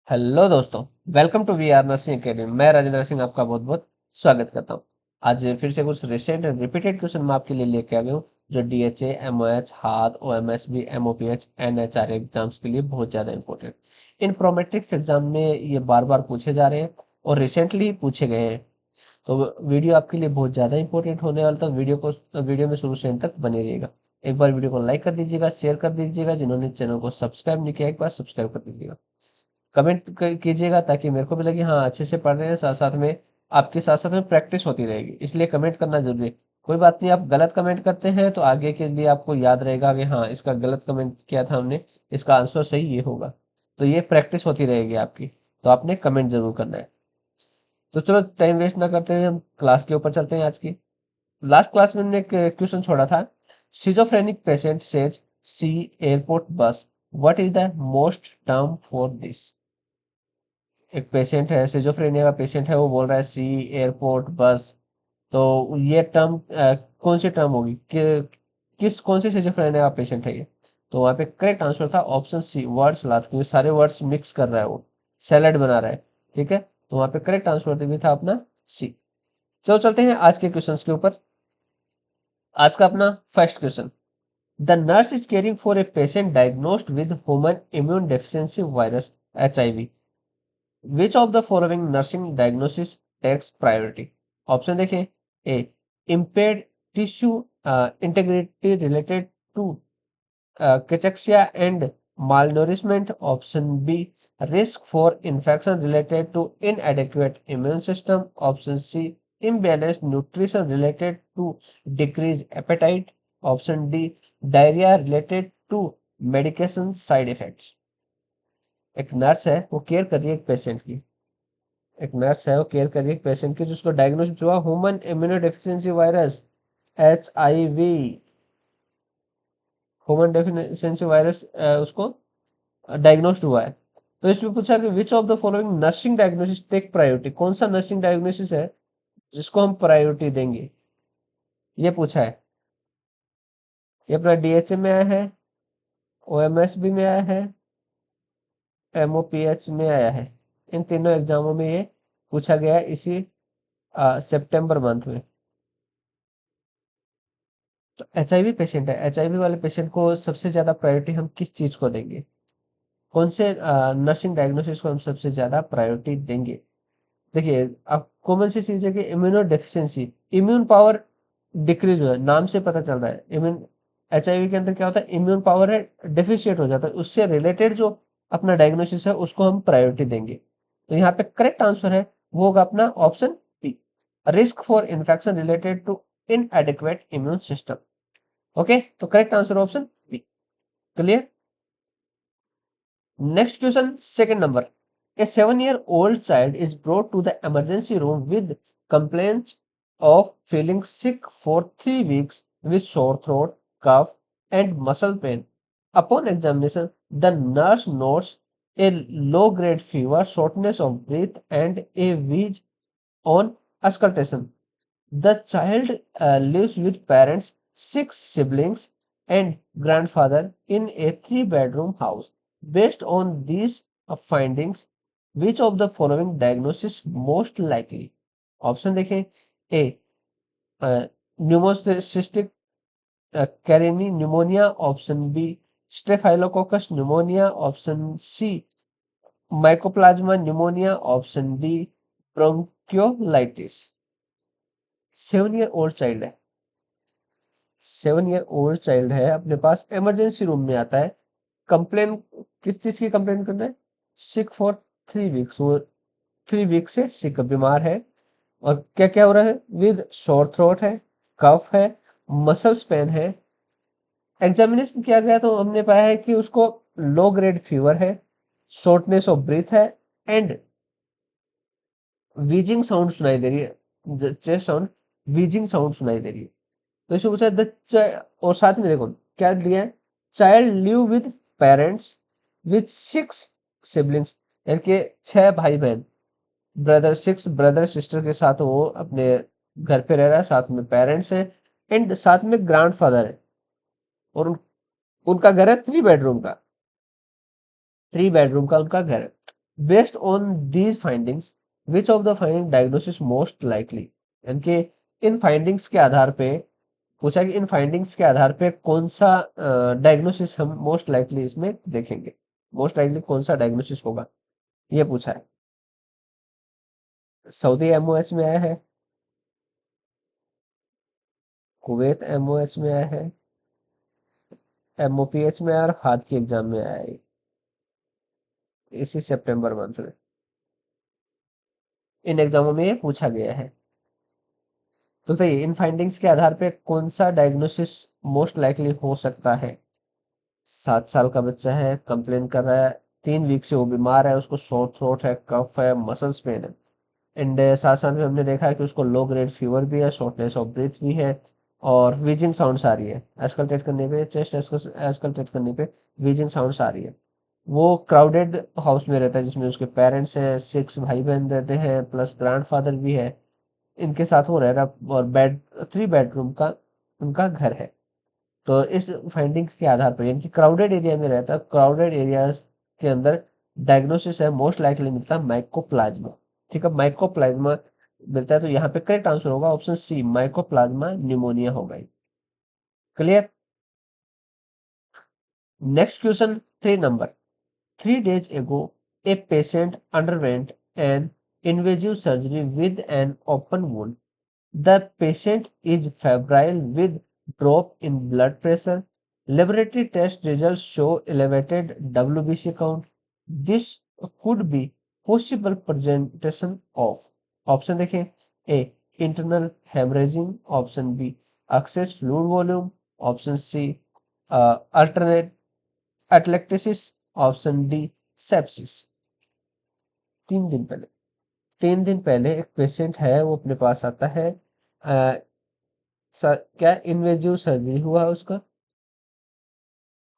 Hello दोस्तों, welcome to we are nursing academy. मैं राजेंद्र सिंह आपका बहुत बहुत स्वागत करता हूँ। आज फिर से कुछ रिसेंट एंड रिपीटेड क्वेश्चन मैं आपके लिए लेके आ गया हूँ, जो डीएचए, एमओएच, हाथ, ओएमएसबी, एमओपीएच, एनएचआर एग्जाम्स के लिए बहुत ज़्यादा इंपॉर्टेंट। इन प्रोमेट्रिक्स एग्जाम में ये बार बार पूछे जा रहे हैं और रिसेंटली ही पूछे गए हैं। तो वीडियो आपके लिए बहुत ज़्यादा इंपॉर्टेंट होने वाला, तो वीडियो में शुरू से एंड तक बने रहिएगा। एक बार वीडियो को लाइक कर दीजिएगा, शेयर कर दीजिएगा। जिन्होंने चैनल को सब्सक्राइब नहीं किया, एक बार सब्सक्राइब कर दीजिएगा। कमेंट कीजिएगा ताकि मेरे को भी लगे हाँ अच्छे से पढ़ रहे हैं, साथ साथ में आपके साथ साथ में प्रैक्टिस होती रहेगी, इसलिए कमेंट करना जरूरी है। कोई बात नहीं, आप गलत कमेंट करते हैं तो आगे के लिए आपको याद रहेगा कि हाँ इसका गलत कमेंट किया था हमने, इसका आंसर सही ये होगा। तो ये प्रैक्टिस होती रहेगी आपकी, तो आपने कमेंट जरूर करना है। तो चलो टाइम वेस्ट ना करते हुए हम क्लास के ऊपर चलते हैं आज की। लास्ट क्लास में हमने एक क्वेश्चन छोड़ा था। Schizophrenic patient says she airport bus, what is the most term for this. एक पेशेंट है, सिजोफ्रेनिया का पेशेंट है, वो बोल रहा है सी एयरपोर्ट बस। तो ये टर्म कौन सी टर्म होगी कि किस कौन सी सिजोफ्रेनिया का पेशेंट है ये। तो वहां पे करेक्ट आंसर था ऑप्शन सी, वर्ड्स लात, क्योंकि सारे वर्ड्स मिक्स कर रहा है, वो सैलेड बना रहा है। ठीक है, तो वहां पे करेक्ट आंसर भी था अपना सी। चलो चलते हैं आज के क्वेश्चंस के ऊपर। आज का अपना first question. The nurse is caring for a patient diagnosed with human immune deficiency virus HIV। Which of the following nursing diagnosis takes priority? Option देखें। A. Impaired tissue integrity related to cachexia and malnourishment. Option B. Risk for infection related to inadequate immune system. Option C. Imbalanced nutrition related to decreased appetite. Option D. Diarrhea related to medication side effects. एक nurse है, वो care कर रही है एक patient की। एक nurse है, वो केयर कर रही है एक पेशेंट की जिसको डायग्नोसिस हुआ human immunodeficiency virus HIV। Human deficiency virus उसको डायग्नोस्ड हुआ है। तो इसमें पूछा कि which of the following nursing diagnosis take priority, कौन सा नर्सिंग डायग्नोसिस है जिसको हम प्रायोरिटी देंगे, ये पूछा है। ये अपना DHA में आया है, OMSB में आया है, MOPH में आया है। इन तीनों एग्जामों में ये पूछा गया है इसी सितंबर मंथ में। तो HIV पेशेंट है, HIV वाले पेशेंट को सबसे ज्यादा प्रायोरिटी हम किस चीज को देंगे, कौन से नर्सिंग डायग्नोसिस को हम सबसे ज्यादा प्रायोरिटी देंगे। देखिए, अब कॉमन सी चीज है कि immuno deficiency, immune power decrease हो है, नाम से पता चल रहा है। इम्यून HIV के अंदर क्या होता है, इम्यून पावर है डेफिशिएट हो जाता है, उससे रिलेटेड जो अपना डायग्नोसिस है उसको हम प्रायोरिटी देंगे। तो यहाँ पे करेक्ट आंसर है वो होगा अपना option B, risk for infection related to inadequate immune system. Okay, तो correct answer option B. Clear. Next question, second number. A 7-year-old child is brought to the emergency room with complaints of feeling sick for 3 weeks with sore throat, cough, and muscle pain. Upon examination, the nurse notes a low-grade fever, shortness of breath, and a wheeze on auscultation. The child lives with parents, six siblings, and grandfather in a three-bedroom house. Based on these findings, which of the following diagnosis most likely? Option देखें। A, pneumocystis carinii pneumonia. Option B, staphylococcus pneumonia. Option C, mycoplasma pneumonia. Option D, bronchiolitis. 7 year old child है, 7 year old child है, अपने पास emergency room में आता है। Complain किस चीज की कंप्लेन कर रहा है, सिक फॉर 3 वीक्स, वो 3 वीक से सिक बीमार है। और क्या क्या हो रहा है, विद शोर थ्रोट है, कफ है, मसल्स पेन है। एग्जामिनेशन किया गया तो हमने पाया है कि उसको लो ग्रेड फीवर है, शॉर्टनेस ऑफ ब्रीथ है, एंड वीजिंग साउंड सुनाई दे रही है, चेस्ट साउंड, वीजिंग साउंड सुनाई दे रही है। तो इसमें पूछा और साथ में देखो क्या दिया है, child live with parents with six siblings, यानी कि 6 भाई बहन, ब्रदर, 6 ब्रदर सिस्टर के साथ वो अपने घर पे रह रहा है, साथ में पेरेंट्स हैं, एंड साथ में ग्रैंडफादर है। और उनका घर है 3 बेडरूम का, 3 बेडरूम का उनका घर है। Based on these findings which of the finding diagnosis most likely, यानी कि इन फाइंडिंग्स के आधार पे पूछा कि इन फाइंडिंग्स के आधार पे कौन सा डायग्नोसिस हम मोस्ट लाइकली इसमें देखेंगे, मोस्ट लाइकली कौन सा डायग्नोसिस होगा, ये पूछा है। सऊदी एमओएच में आया है, कुवैत एमओएच में आया है, एमओपीएच में आया और हाथ की एग्जाम में आया है इसी सितंबर मंथ में। इन एग्जामों में ये पूछा गया है। तो बताइए इन फाइंडिंग्स के आधार पे कौन सा डायग्नोसिस मोस्ट लाइकली हो सकता है। 7 साल का बच्चा है, कंप्लेन कर रहा है, 3 वीक से वो बीमार है, उसको सोर थ्रोट है, कफ है, मसल्स पेन है, एंड साथ साथ में हमने देखा है कि उसको लो ग्रेड फीवर भी है, शॉर्टनेस ऑफ ब्रीथ भी है, और वीजिंग साउंड्स आ रही है, एस्कल्टेट करने पे, चेस्ट एस्कल्टेट करने पे वीजिंग साउंड्स आ रही है। वो क्राउडेड हाउस में रहता है जिसमें उसके पेरेंट्स हैं, 6 भाई बहन रहते हैं, प्लस ग्रैंडफादर भी है, इनके साथ वो रह रहा, और 3 बेडरूम का उनका घर है। तो इस फाइंडिंग्स के आधार पर, यानी कि क्राउडेड एरिया में रहता है, क्राउडेड एरियाज के अंदर डायग्नोसिस है मोस्ट लाइकली मिलता है माइकोप्लाज्मा। ठीक है, माइकोप्लाज्मा मिलता है, तो यहाँ पे करेक्ट आंसर होगा ऑप्शन सी, माइकोप्लाज्मा न्यूमोनिया होगा। Clear. Next question 3 number. 3 days ago, a patient underwent an invasive surgery with an open wound. The patient is febrile with drop in blood pressure. Laboratory test results show elevated WBC count. This could be possible presentation of, option देखें, A internal haemorrhaging, option B excess fluid volume, option C alternate atelectasis, option D sepsis. 3 दिन पहले 3 दिन पहले एक patient है, वो अपने पास आता है, क्या इन्वेजिव सर्जरी हुआ उसका,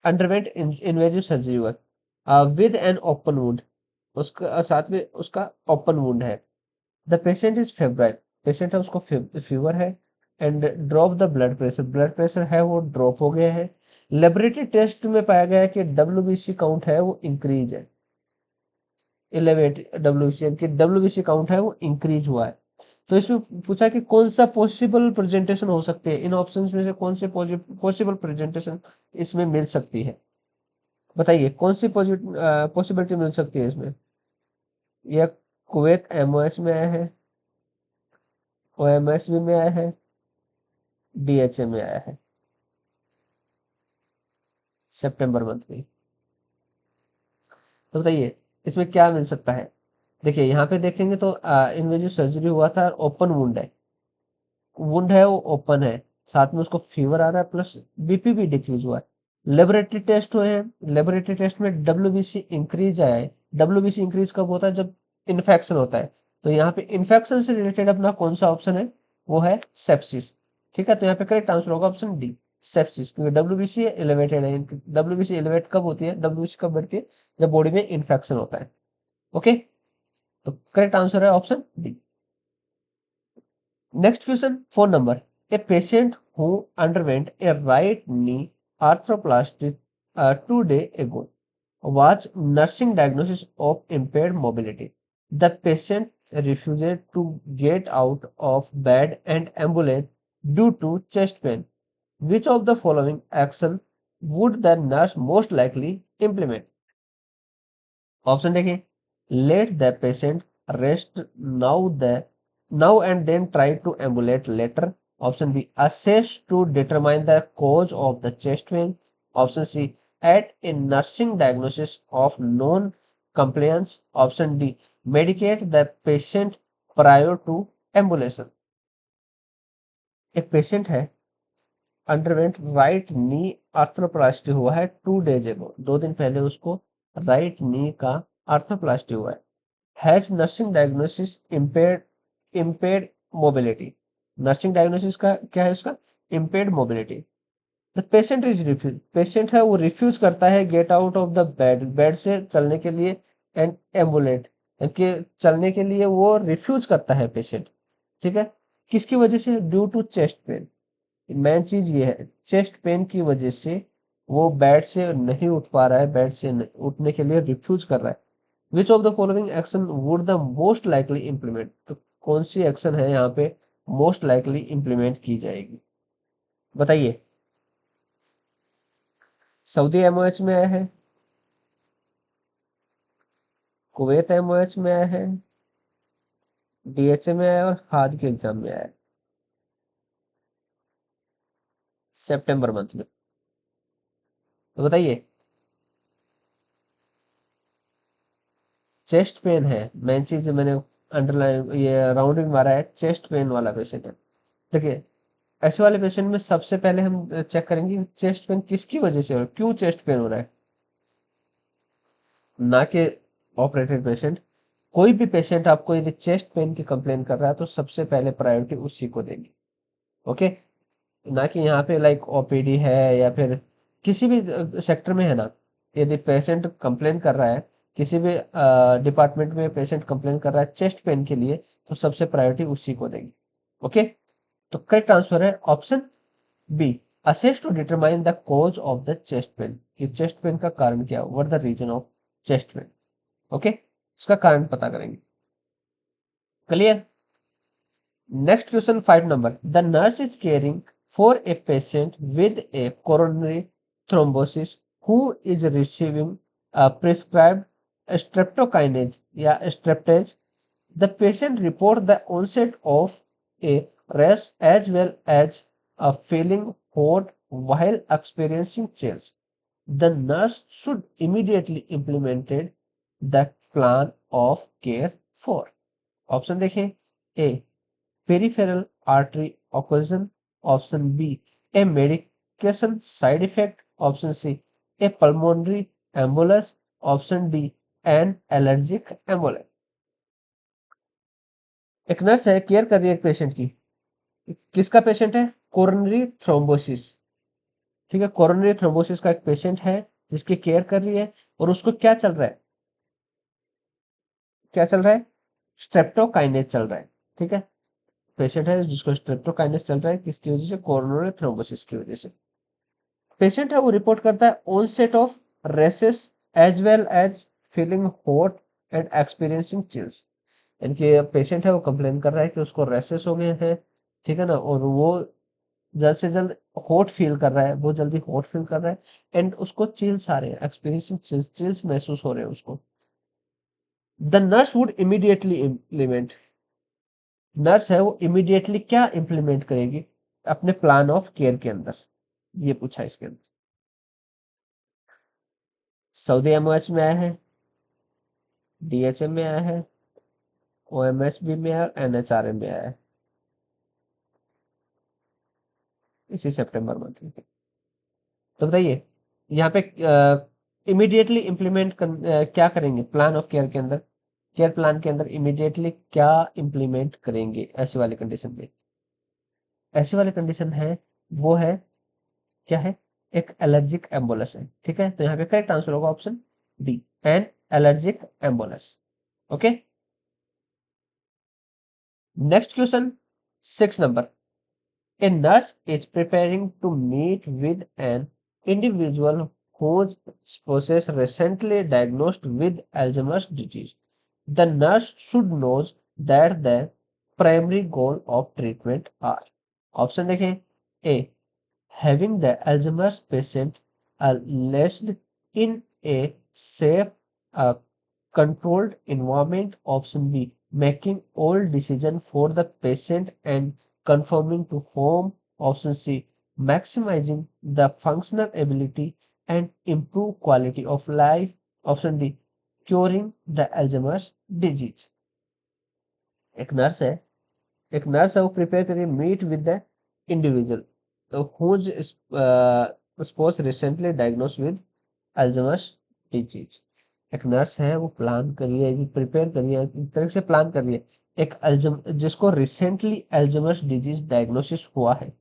अंडरवेंट इन्वेजिव सर्जरी हुआ विद एन ओपन वुंड, उसका साथ में उसका ओपन वुंड है। The patient is febrile, patient है, उसको फीवर है, and drop the blood pressure है वो ड्रॉप हो गया है। लेबोरेटरी टेस्ट में पाया गया है कि डब्ल्यूबीसी काउंट है वो इंक्रीज है, इलेवेट डब्ल्यूबीसी की डब्ल्यूबीसी काउंट है वो इंक्रीज हुआ है। तो इसमें पूछा कि कौन सा पॉसिबल प्रेजेंटेशन हो सकती है, इन ऑप्शंस में से कौन से पॉसिबल प्रेजेंटेशन इसमें मिल सकती है, बताइए कौन सी पॉसिबिलिटी मिल सकती है इसमें। यह कुवैत एमओएच में आया है, ओएमएस भी में आया है, डीएचए में आया है सितंबर मंथ में। तो बताइए इसमें क्या मिल सकता है। देखिए यहाँ पे देखेंगे तो इनमें जो सर्जरी हुआ था ओपन वुंड है, वुंड है वो ओपन है, साथ में उसको फीवर आ रहा है, प्लस बीपी भी डिक्रीज हुआ है। लेबोरेटरी टेस्ट हुए हैं, लेबोरेटरी टेस्ट में डब्ल्यूबीसी इंक्रीज आया है। डब्ल्यूबीसी इंक्रीज कब होता है, जब इन्फेक्शन होता है। तो यहाँ पे इन्फेक्शन से रिलेटेड अपना कौन सा ऑप्शन है, वो है सेप्सिस। ठीक है, तो यहाँ पे करेक्ट आंसर होगा ऑप्शन डी, सेप्सिस, क्योंकि डब्ल्यूबीसी एलिवेटेड है। डब्ल्यूबीसी एलिवेट कब होती है, डब्ल्यूबीसी कब बढ़ती है, जब बॉडी में इन्फेक्शन होता है। ओके, तो करेक्ट आंसर है option D. Next question, 4 number. A patient who underwent a right knee arthroplasty 2 days ago was nursing diagnosis of impaired mobility. The patient refused to get out of bed and ambulance due to chest pain. Which of the following action would the nurse most likely implement? Option देखें, let the patient rest now and then try to ambulate later, option B assess to determine the cause of the chest pain, option C at a nursing diagnosis of non compliance, option D medicate the patient prior to ambulation. एक patient है, underwent right knee arthroplasty हुआ है 2 days ago, 2 दिन पहले उसको right knee का arthroplasty हुआ है। Has nursing diagnosis impaired mobility, nursing diagnosis का क्या है उसका, impaired mobility. The patient is refuse, patient है वो रिफ्यूज करता है get out of the bed, bed से चलने के लिए, एंड एम्बुलेट कि चलने के लिए वो रिफ्यूज करता है पेशेंट। ठीक है, किसकी वजह से, due to chest pain. Main चीज ये है, चेस्ट पेन की वजह से वो बेड से नहीं उठ पा रहा है, बेड से उठने के लिए रिफ्यूज कर रहा है। विच of the following action would the most likely implement, तो कौन सी एक्शन है यहाँ पे मोस्ट लाइकली इम्प्लीमेंट की जाएगी, बताइए। सऊदी एमओएच में आया है, कुवैत एमओएच में आया है, डीएचए में आया है और हाद के एग्जाम में आया है सितंबर मंथ में, तो बताइए। चेस्ट पेन है, मेन चीज मैंने अंडरलाइन ये राउंडिंग मारा है, चेस्ट पेन वाला पेशेंट है। देखिए, ऐसे वाले पेशेंट में सबसे पहले हम चेक करेंगे चेस्ट पेन किसकी वजह से हो रहा है, क्यों चेस्ट पेन हो रहा है, ना कि ऑपरेटेड पेशेंट। कोई भी पेशेंट आपको यदि चेस्ट पेन की कंप्लेन कर रहा है तो सबसे पहले प्रायोरिटी उसी को देंगे, ओके। ना कि यहाँ पे लाइक ओपीडी है या फिर किसी भी सेक्टर में है ना, यदि पेशेंट कंप्लेन कर रहा है, किसी भी डिपार्टमेंट में पेशेंट कंप्लेन कर रहा है चेस्ट पेन के लिए, तो सबसे प्रायोरिटी उसी को देंगे, ओके। तो करेक्ट आंसर है option B, assess to determine the cause of the chest pain, कि चेस्ट पेन का कारण क्या, what the reason of chest pain, okay, उसका कारण पता करेंगे। Clear. Next question 5 number, the nurse is caring for a patient with a coronary thrombosis who is receiving a prescribed streptokinase या streptase. The patient report the onset of a rash as well as a feeling hot while experiencing chills. The nurse should immediately implement the plan of care for. Option देखें, ए peripheral artery occlusion, option B a medication side effect, option C a pulmonary embolus, option D an allergic embolus। एक nurse है care कर रही है एक patient की, किसका patient है, कोरोनरी थ्रोम्बोसिस, ठीक है, कोरोनरी थ्रोम्बोसिस का एक पेशेंट है जिसकी केयर कर रही है, और उसको क्या चल रहा है, क्या चल रहा है, स्ट्रेप्टोकाइनेज चल रहा है, ठीक है। पेशेंट है जिसको स्ट्रेप्टोकाइनेस चल रहा है, किसकी वजह से, कोरोनरी थ्रोम्बोसिस की वजह से। पेशेंट है वो रिपोर्ट करता है onset of rashes as well as feeling hot and experiencing chills, यानी कि पेशेंट है वो कंप्लेन कर रहा है कि उसको रेसेस हो गए हैं, ठीक है ना, और वो जल्द से जल्द हॉट फील कर रहा है, बहुत जल्दी हॉट फील कर रहा है, एंड उसको चिल्स आ रहे हैं, एक्सपीरियंसिंग चिल्स, चिल्स महसूस हो रहे हैं उसको। The nurse would immediately implement, nurse है वो इमीडिएटली क्या इंप्लीमेंट करेगी अपने प्लान ऑफ केयर के अंदर, ये पूछा इसके अंदर। सऊदी एमओएच में आया है, डीएचएम में आया है, ओएमएसबी में आया है, एनएचआरएम में आया है इसी सितंबर मंथ में। तो बताइए यहाँ पे इमीडिएटली इम्प्लीमेंट क्या करेंगे प्लान ऑफ केयर के अंदर, केयर प्लान के अंदर इमीडिएटली क्या इम्प्लीमेंट करेंगे ऐसी वाली कंडीशन में, ऐसी वाली कंडीशन है वो है क्या है, एक एलर्जिक एम्बोलस है, ठीक है। तो यहाँ पे करेक्ट आंसर होगा option D, an allergic embolus, okay. Next question 6 number, a nurse is preparing to meet with an individual whose spouse recently diagnosed with Alzheimer's disease. The nurse should know that the primary goal of treatment are, option देखें, A having the Alzheimer's patient placed in a safe, controlled environment. Option B, making all decision for the patient and conforming to home. Option C, maximizing the functional ability and improve quality of life. Option D, curing the Alzheimer's disease। एक nurse है, एक nurse है वो prepare करिए meet with the individual whose spouse recently diagnosed with Alzheimer's disease। एक nurse है वो plan करिए, प्रिपेयर करिए, एक तरह से प्लान करिए, एक अल्जम जिसको रिसेंटली एल्जाइमर्स डिजीज डायग्नोसिस हुआ है,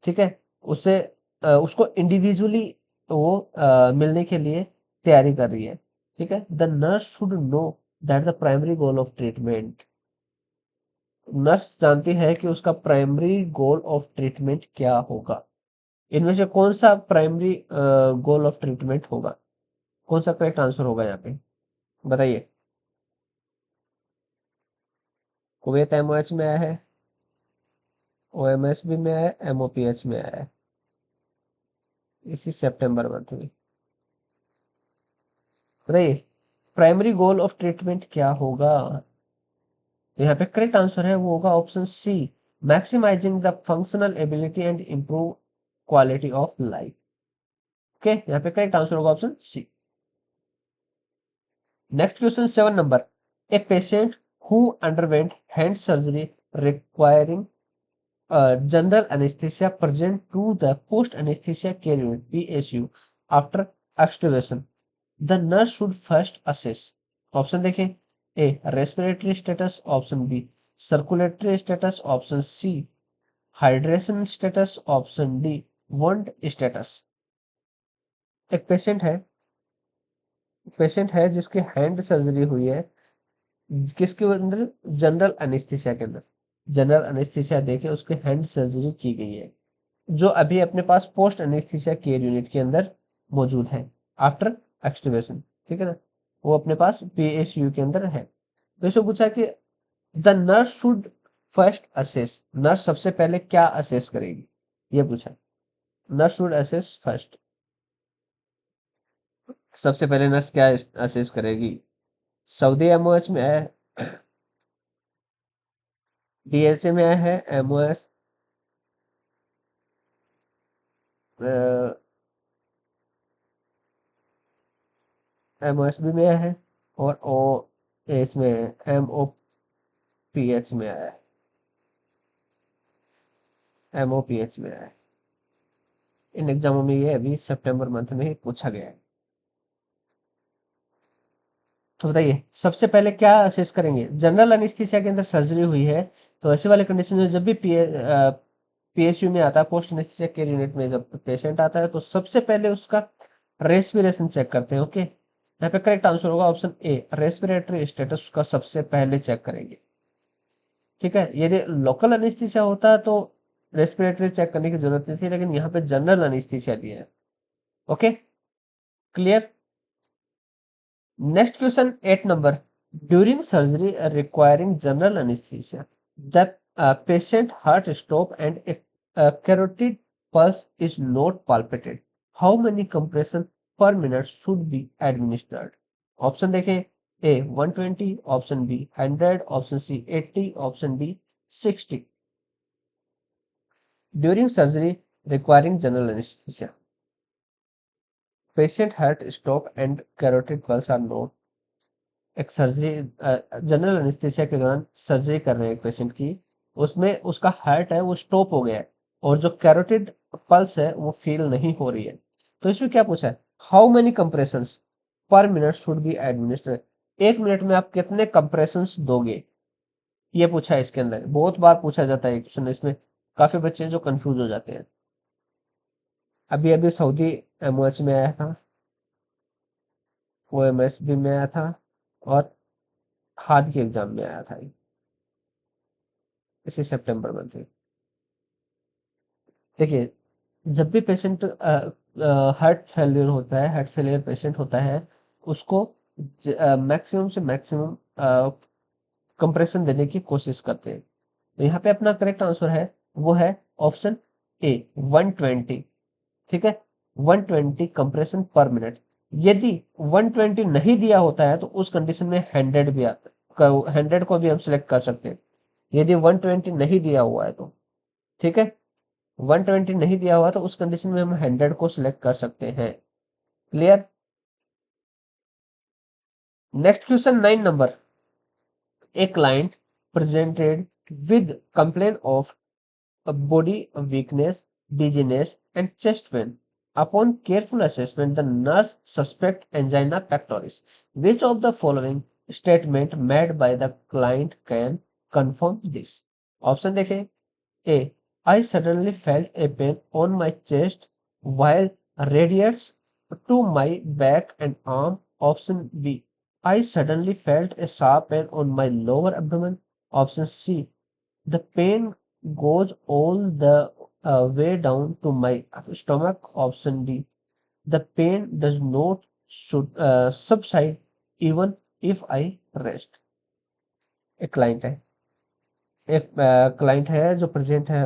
ठीक है, उसे उसको इंडिविजुअली वो मिलने के लिए तैयारी कर रही है, ठीक है। The nurse should know that the primary goal of treatment, nurse जानती है कि उसका प्राइमरी गोल ऑफ ट्रीटमेंट क्या होगा, इनमें से कौन सा प्राइमरी गोल ऑफ ट्रीटमेंट होगा, कौन सा करेक्ट आंसर होगा यहाँ पे, बताइए। कुवैत एमओएच में आया है, ओएमएसबी में आया है, एमओपीएच में आया है इसी सितंबर मंथ में। बताइए प्राइमरी गोल ऑफ ट्रीटमेंट क्या होगा? तो यहाँ पे करेक्ट आंसर है वो होगा option C, maximising the functional ability and improve quality of life. Okay, यहाँ पे करेक्ट आंसर होगा option C. Next question 7 number, a patient who underwent hand surgery requiring general anesthesia present to the post anesthesia care unit PSU after extubation. The nurse should first assess. Option देखें, A respiratory status, option B circulatory status, option C hydration status, option D wound status. एक patient है जिसकी hand surgery हुई है, किसके अंदर? General anaesthesia के अंदर। जनरल एनेस्थीसिया देके उसके हैंड सर्जरी की गई है, जो अभी अपने पास पोस्ट एनेस्थीसिया केयर यूनिट के अंदर मौजूद है आफ्टर एक्सट्यूबेशन। ठीक है ना, वो अपने पास पीएसयू के अंदर है। तो इसको पूछा कि the nurse should first assess, nurse सबसे पहले क्या असेस करेगी, ये पूछा। नर्स शुड असेस फर्स्ट, सबसे पहले नर्स क्या असेस करेगी? सऊदी एमओएच में है, डीएचए में है, एमओएस एमओएसबी में है, और ओ इसमें एमओपीएच में आया है, एमओपीएच में आया है। इन एग्जामों में ये अभी सितंबर मंथ में ही पूछा गया है। तो बताइए सबसे पहले क्या असेस करेंगे? जनरल एनेस्थीसिया के अंदर सर्जरी हुई है, तो ऐसे वाले कंडीशन में जब भी पीएसयू में आता है, पोस्ट एनेस्थीसिया केयर यूनिट में जब पेशेंट आता है, तो सबसे पहले उसका रेस्पिरेशन चेक करते हैं। ओके, यहाँ पे करेक्ट आंसर होगा ऑप्शन ए, रेस्पिरेटरी स्टेटस उसका सबसे पहले चेक करेंगे। ठीक है, यदि लोकल एनेस्थीसिया होता तो रेस्पिरेटरी चेक करने की जरूरत नहीं थी, लेकिन यहाँ पे जनरल एनेस्थीसिया दिया है। Okay, clear. Next question 8 number, during surgery requiring general anaesthesia the patient heart stop and carotid pulse is not palpated, how many compression per minute should be administered? Option देखें, A 120, option B 100, option C 80, option D 60। During surgery requiring general anaesthesia patient heart stop and carotid pulse are not, एक surgery general anaesthesia के दौरान surgery कर रहे हैं एक patient की, उसमें उसका हार्ट है वो स्टॉप हो गया है, और जो कैरोटिड पल्स है वो फील नहीं हो रही है। तो इसमें क्या पूछा है, हाउ मेनी कंप्रेशंस पर मिनट शुड बी एडमिनिस्टर्ड, एक मिनट में आप कितने कंप्रेशंस दोगे, ये पूछा है। इसके अंदर बहुत बार पूछा जाता है क्वेश्चन, इसमें काफी बच्चे जो कंफ्यूज हो जाते हैं। अभी अभी सऊदी एमओएच में आया था, ओएमएसबी में आया था, और खाद के एग्जाम में आया था इसी सितंबर में से। देखिए जब भी पेशेंट हार्ट फेलियर होता है, हार्ट फेलियर पेशेंट होता है, उसको मैक्सिमम से मैक्सिमम कंप्रेशन देने की कोशिश करते हैं। तो यहाँ पे अपना करेक्ट आंसर है वो है ऑप्शन ए 120। ठीक है, 120 कंप्रेशन पर मिनट। यदि 120 नहीं दिया होता है तो उस कंडीशन में 100 भी आता है, 100 को भी हम सिलेक्ट कर सकते हैं यदि 120 नहीं दिया हुआ है तो। ठीक है, 120 नहीं दिया हुआ तो उस कंडीशन में हम 100 को सिलेक्ट कर सकते हैं। Clear. Next question 9 number, a client presented with complain of body weakness, dizziness, and chest pain. Upon careful assessment, the nurse suspect angina pectoris. Which of the following statement made by the client can confirm this? Option देखें, A. I suddenly felt a pain on my chest while radiates to my back and arm. Option B. I suddenly felt a sharp pain on my lower abdomen. Option C. The pain goes all the way down to my stomach. Option D. The pain does not subside even if I rest. एक client है, एक client है जो present है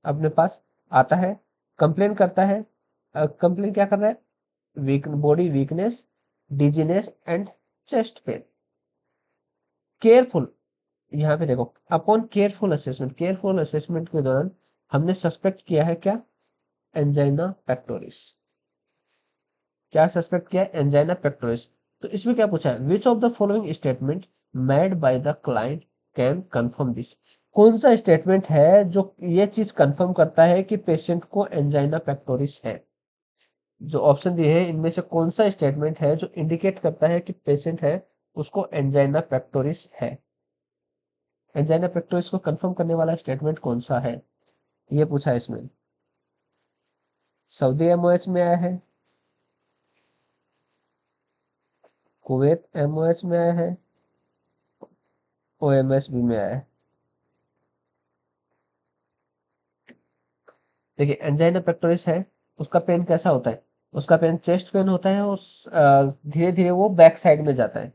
अपने पास, आता है, complain करता है। कंप्लेन क्या कर रहा है? Body weakness, dizziness and chest pain. Careful, यहाँ पे देखो, अपॉन केयरफुल असेसमेंट के दौरान हमने सस्पेक्ट किया है क्या? Angina pectoris. क्या सस्पेक्ट किया है? Angina pectoris. तो इसमें क्या पूछा है? विच of the following statement made by the client can confirm this? कौन सा स्टेटमेंट है जो ये चीज कंफर्म करता है कि पेशेंट को एंजाइना पेक्टोरिस है? जो ऑप्शन दिए हैं इनमें से कौन सा स्टेटमेंट है जो इंडिकेट करता है कि पेशेंट है उसको एंजाइना पेक्टोरिस है? एंजाइना पेक्टोरिस को कंफर्म करने वाला स्टेटमेंट कौन सा है, ये पूछा है इसमें। सऊदी एमओएच में आया है, कुवैत एमओएच में आया है, ओएमएस भी में आया है। देखिए, एंजाइना पेक्टोरिस है, उसका पेन कैसा होता है? उसका पेन चेस्ट पेन होता है और धीरे धीरे वो बैक साइड में जाता है।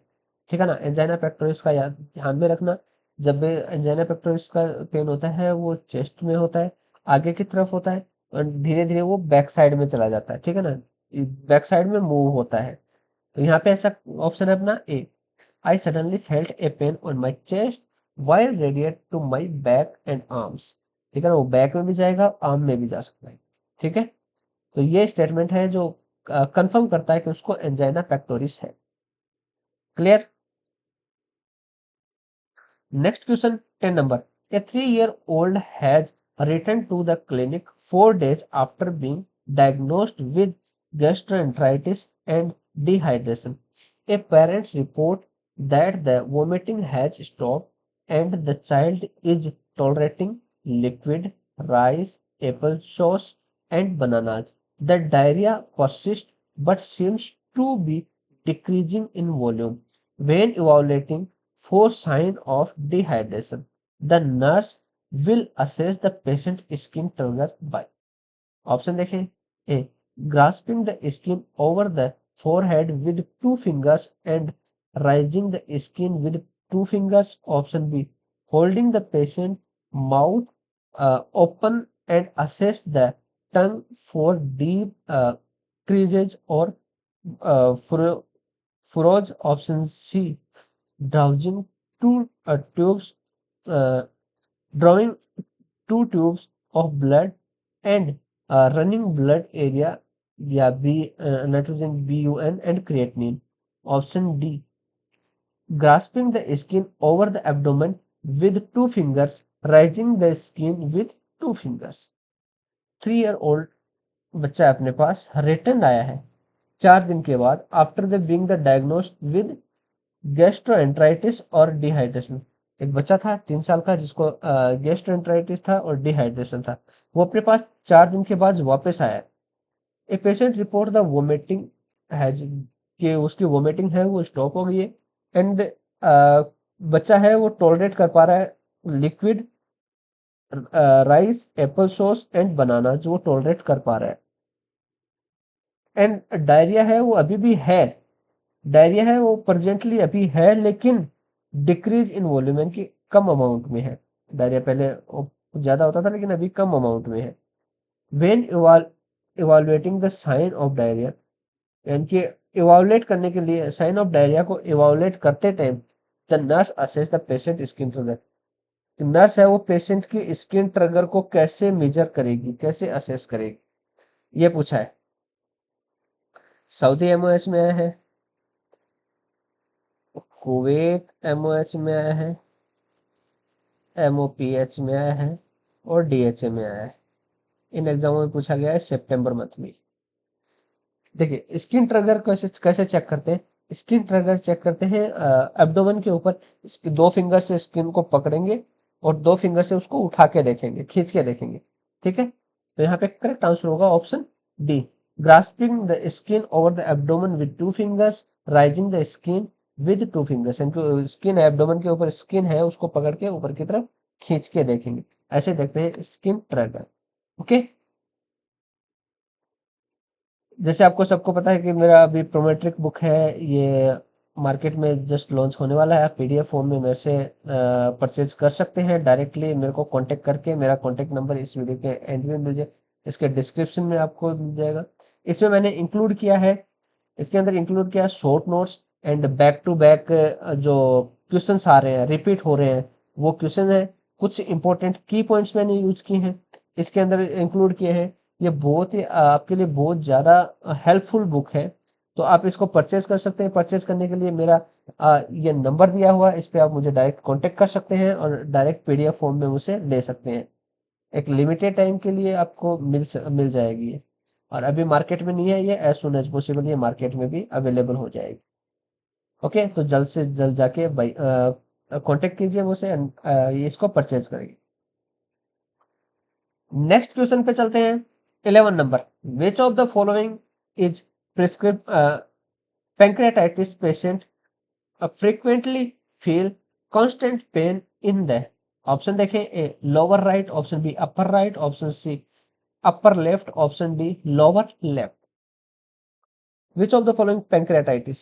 ठीक है ना? एंजाइना पेक्टोरिस का याद ध्यान में रखना, जब भी एंजाइना पेक्टोरिस का पेन होता है वो चेस्ट में होता है, आगे की तरफ होता है, और धीरे धीरे वो बैक साइड में चला जाता है। ठीक है ना? बैक साइड में मूव होता है। तो यहाँ पे ऐसा ऑप्शन है अपना A. I suddenly felt a pain on my chest while radiate to my back and arms. ठीक है ना? वो बैक में भी जाएगा, आर्म में भी जा सकता है। ठीक है? तो ये स्टेटमेंट है जो कंफर्म करता है कि उसको एंजाइना पेक्टोरिस है। Clear? Next question 10 number. A 3-year-old has returned to the clinic 4 days after being diagnosed with gastroenteritis and dehydration. A parent report that the vomiting has stopped and the child is tolerating liquid, rice, apple sauce, and bananas. The diarrhea persists but seems to be decreasing in volume. When evaluating for sign of dehydration, the nurse will assess the patient skin color by option देखें। ए, grasping the skin over the forehead with two fingers and raising the skin with two fingers. Option B, holding the patient mouth open and assess the tongue for deep creases or furrows. Option C, drowsing two tubes, uh, drawing two tubes of blood and running blood area, yeah, nitrogen BUN and creatinine. Option D, grasping the skin over the abdomen with two fingers, raising the skin with two fingers. 3 year old बच्चा अपने पास return आया है 4 दिन के बाद, after the being the diagnosed with gastroenteritis और dehydration. एक बच्चा था 3 साल का जिसको गैस्ट्रोएंटराइटिस था और डिहाइड्रेशन था। वो अपने पास 4 दिन के बाद वापस आया। A patient report the vomiting has, कि उसकी वोमिटिंग है वो स्टॉप हो गई है। एंड बच्चा है वो टॉलरेट कर पा रहा है liquid, rice, apple sauce and banana, जो वो टॉलरेट कर पा रहा है। एंड डायरिया है वो अभी भी है, डायरिया है वो प्रेजेंटली अभी है, लेकिन डिक्रीज इन वॉल्यूम, यानी कि कम अमाउंट में है। डायरिया पहले ज्यादा होता था लेकिन अभी कम अमाउंट में है। When evaluating the sign of diarrhoea, यानी कि इवालुएट करने के लिए साइन ऑफ डायरिया को इवालुएट करते time the nurse assess the patient skin turgor. Nurse है वो पेशेंट की स्किन ट्रिगर को कैसे मेजर करेगी, कैसे असेस करेगी, ये पूछा है। सऊदी एमओएच में आया है, कुवैत एमओएच में आया है, एमओपीएच में आया है और डीएचए में आया है। इन एग्जामों में पूछा गया है सितंबर मंथ में। देखिए, स्किन ट्रिगर कैसे कैसे चेक करते हैं? स्किन ट्रिगर चेक करते हैं एब्डोमेन के ऊपर, इसके 2 फिंगर से स्किन को पकड़ेंगे और 2 फिंगर से उसको उठा के देखेंगे, खींच के देखेंगे। ठीक है? तो यहाँ पे करेक्ट आंसर होगा option D, grasping the skin over the abdomen with 2 fingers, rising the skin with 2 fingers. इनको स्किन है, एब्डोमेन के ऊपर स्किन है, उसको पकड़ के ऊपर की तरफ खींच के देखेंगे। ऐसे देखते हैं स्किन ट्रिगर। ओके? जैसे आपको सबको पता है कि मेरा अभी प्रोमेट्रिक बुक है, ये मार्केट में जस्ट लॉन्च होने वाला है। आप पीडीएफ फॉर्म में मेरे से परचेज कर सकते हैं डायरेक्टली मेरे को कांटेक्ट करके। मेरा कांटेक्ट नंबर इस वीडियो के एंड में मिल जाए, इसके डिस्क्रिप्शन में आपको मिल जाएगा। इसमें मैंने इंक्लूड किया है, इसके अंदर इंक्लूड किया short notes and back to back जो क्वेश्चंस आ रहे हैं, रिपीट हो रहे हैं, वो क्वेश्चन है। कुछ इंपॉर्टेंट की पॉइंट्स मैंने यूज किए हैं, इसके अंदर इंक्लूड किए हैं। ये बहुत ही आपके लिए बहुत ज़्यादा हेल्पफुल बुक है, तो आप इसको परचेज कर सकते हैं। परचेज करने के लिए मेरा ये नंबर दिया हुआ है, इस पे आप मुझे डायरेक्ट कांटेक्ट कर सकते हैं और डायरेक्ट पीडीएफ फॉर्म में उसे ले सकते हैं। एक लिमिटेड टाइम के लिए आपको मिल जाएगी ये, और अभी मार्केट में नहीं है ये, एज सुन एज पॉसिबल ये मार्केट में भी अवेलेबल हो जाएगी। ओके, तो जल्द से जल्द जाके भाई कांटेक्ट कीजिए मुझसे ये इसको परचेज करेंगे। नेक्स्ट क्वेश्चन पे चलते हैं। 11 number, which of the following is prescript pancreatitis patient frequently feel constant pain in the option देखें, A lower right, option B upper right, option C upper left, option D lower left. Which of the following pancreatitis,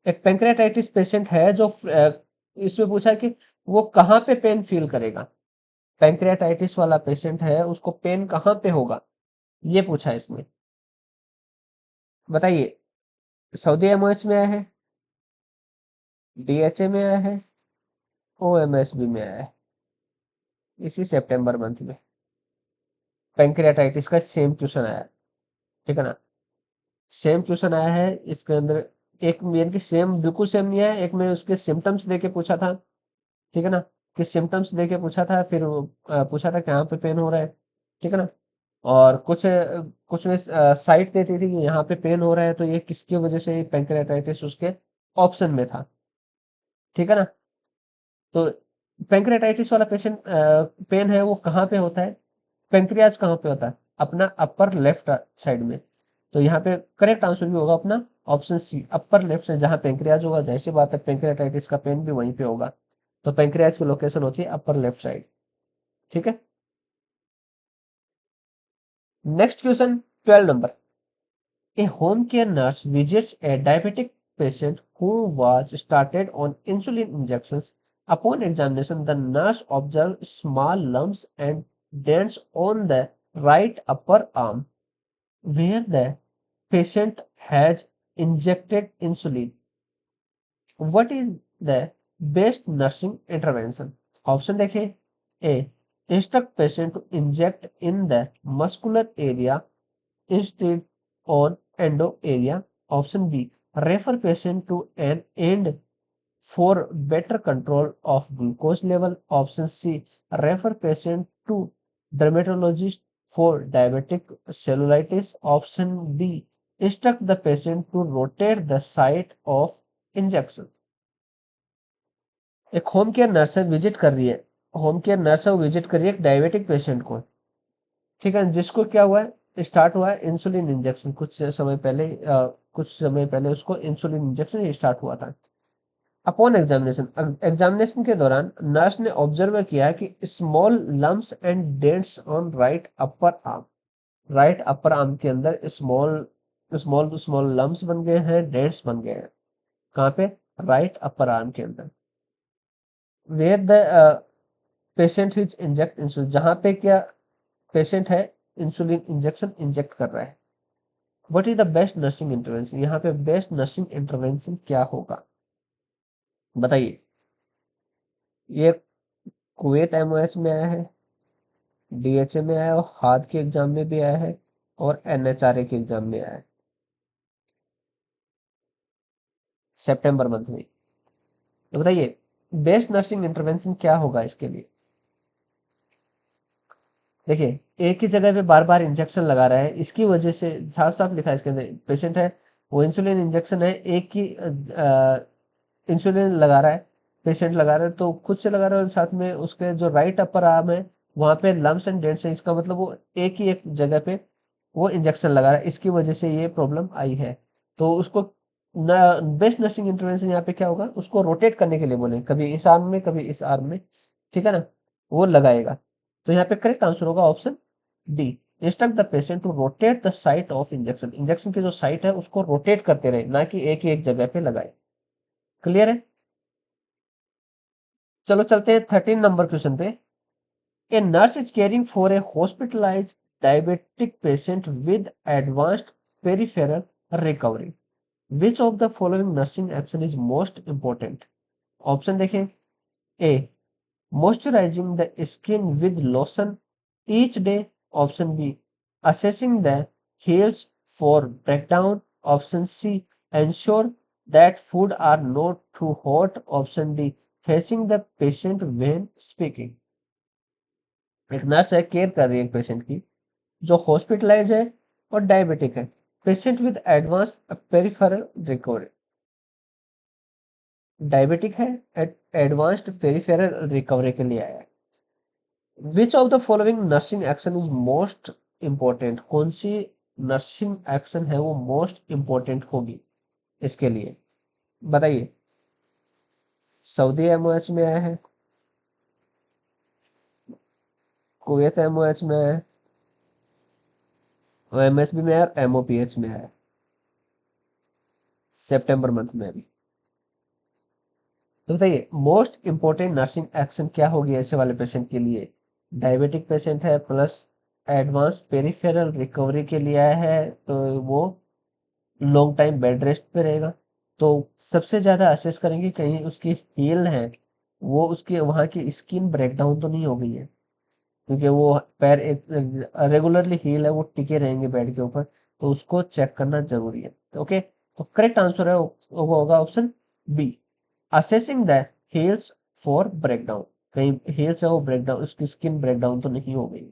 एक pancreatitis patient है जो इसमें पूछा है कि वो कहाँ पे पेन फील करेगा। पैंक्रेटाइटिस वाला पेशेंट है, उसको पेन कहाँ पे होगा, ये पूछा है इसमें। बताइए, सऊदी एमओएच में आया है, डीएचए में आया है, ओएमएसबी में आया है। इसी सितंबर मंथ में पैंक्रियाटाइटिस का सेम क्वेश्चन आया है, ठीक है ना। सेम क्वेश्चन आया है इसके अंदर, एक यानी कि सेम बिल्कुल सेम नहीं है, एक में उसके सिम्टम्स देके पूछा था, ठीक है ना, कि सिम्टम्स देके पूछा था, फिर पूछा था कहाँ पे पेन हो रहा है, ठीक है ना। और कुछ में साइट देती थी कि यहाँ पे पेन हो रहा है, तो ये किसकी वजह से पैंक्रियाटाइटिस उसके ऑप्शन में था, ठीक है ना। तो पैंक्रियाटाइटिस वाला पेशेंट पेन है वो कहाँ पे होता है, पेंक्रियाज कहाँ पे होता है, अपना अपर लेफ्ट साइड में। तो यहाँ पे करेक्ट आंसर भी होगा अपना option C, upper left side जहाँ पेंक्रियाज होगा, जाहिर सी बात है पेंक्रियाटाइटिस का पेन भी वहीं पे होगा। तो पेंक्रियाज की लोकेशन होती है अपर लेफ्ट साइड, ठीक है। Next question 12 number, a home care nurse visits a diabetic patient who was started on insulin injections. Upon examination, the nurse observed small lumps and dents on the right upper arm where the patient has injected insulin. What is the best nursing intervention? Option देखें, A. Instruct patient to inject in the muscular area instead on endo area. Option B. Refer patient to an end for better control of glucose level. Option C. Refer patient to dermatologist for diabetic cellulitis. Option D. Instruct the patient to rotate the site of injection. एक home care nurse है, visit कर रही है, home care nurse है वो visit कर रही है एक डायबिटिक पेशेंट को, ठीक है, जिसको क्या हुआ है, स्टार्ट हुआ है इंसुलिन इंजेक्शन कुछ समय पहले उसको इंसुलिन इंजेक्शन स्टार्ट हुआ था। अपॉन एग्जामिनेशन, एग्जामिनेशन के दौरान नर्स ने ऑब्जर्व किया है कि small lumps and dents on right upper arm, right upper arm के अंदर स्मॉल स्मॉल स्मॉल लम्प्स बन गए हैं, डेंट्स बन गए हैं, कहाँ पे, राइट अपर आर्म के अंदर। Where the patient is inject insulin, जहाँ पे क्या पेशेंट है इंसुलिन इंजेक्शन इंजेक्ट कर रहा है। What is the best nursing intervention, यहाँ पे बेस्ट नर्सिंग इंटरवेंशन क्या होगा, बताइए। ये कुवैत एमओएच में आया है, डीएचए में आया है, और हाथ के एग्जाम में भी आया है, और एनएचआरए के एग्जाम में आया है सितंबर मंथ में। तो बताइए बेस्ट नर्सिंग इंटरवेंशन क्या होगा इसके लिए। देखिए, एक ही जगह पे बार बार इंजेक्शन लगा रहा है, इसकी वजह से साफ साफ लिखा है इसके अंदर, पेशेंट है वो इंसुलिन इंजेक्शन है, एक ही इंसुलिन लगा रहा है, पेशेंट लगा रहा है, तो खुद से लगा रहा है, साथ में उसके जो राइट अपर आर्म है वहां पे लम्स एंड डेंट्स है, इसका मतलब वो एक जगह पे वो इंजेक्शन लगा रहा है, इसकी वजह से ये प्रॉब्लम आई है। तो उसको बेस्ट नर्सिंग इंटरवेंशन यहाँ पे क्या होगा, उसको रोटेट करने के लिए बोले, कभी इस आर्म में कभी इस आर्म में, ठीक है ना, वो लगाएगा। तो यहाँ पे करेक्ट आंसर होगा option D, instruct the patient to rotate the site of injection, injection की जो साइट है उसको रोटेट करते रहे, ना कि एक ही एक जगह पे लगाए। क्लियर है? चलो चलते हैं 13 नंबर क्वेश्चन पे। A nurse is caring for a hospitalized diabetic patient with advanced peripheral recovery. Which of the following nursing action is most important? Option देखें। A. Moisturizing the skin with lotion each day. Option B. Assessing the heels for breakdown. Option C. Ensure that food are not too hot. Option D. Facing the patient when speaking. एक nurse है, care कर रही है एक patient की जो hospitalise है और डायबिटिक है। Patient with advance peripheral recovery, diabetic है, एडवांस्ड पेरिफेरल रिकवरी के लिए आया है। विच of the following nursing action is most important? कौन सी नर्सिंग एक्शन है वो मोस्ट इंपॉर्टेंट होगी इसके लिए? बताइए। सऊदी एमओएच में आया है, कुवैत एमओएच में आया है, एमएसबी में आया और एमओपीएच में आया है सितंबर मंथ में अभी। तो बताइए मोस्ट इंपॉर्टेंट नर्सिंग एक्शन क्या होगी ऐसे वाले पेशेंट के लिए? डायबिटिक पेशेंट है प्लस एडवांस पेरिफेरल रिकवरी के लिए आया है, तो वो लॉन्ग टाइम बेड रेस्ट पे रहेगा। तो सबसे ज्यादा असेस करेंगे कहीं उसकी हील है, वो उसकी वहां की स्किन ब्रेकडाउन तो नहीं हो गई है, क्योंकि वो पैर एक रेगुलरली हील है, वो टिके रहेंगे बेड के ऊपर, तो उसको चेक करना जरूरी है। ओके, तो करेक्ट आंसर है वो होगा option B, assessing the heels for breakdown. कहीं हील्स है वो ब्रेकडाउन, उसकी स्किन ब्रेकडाउन तो नहीं हो गई।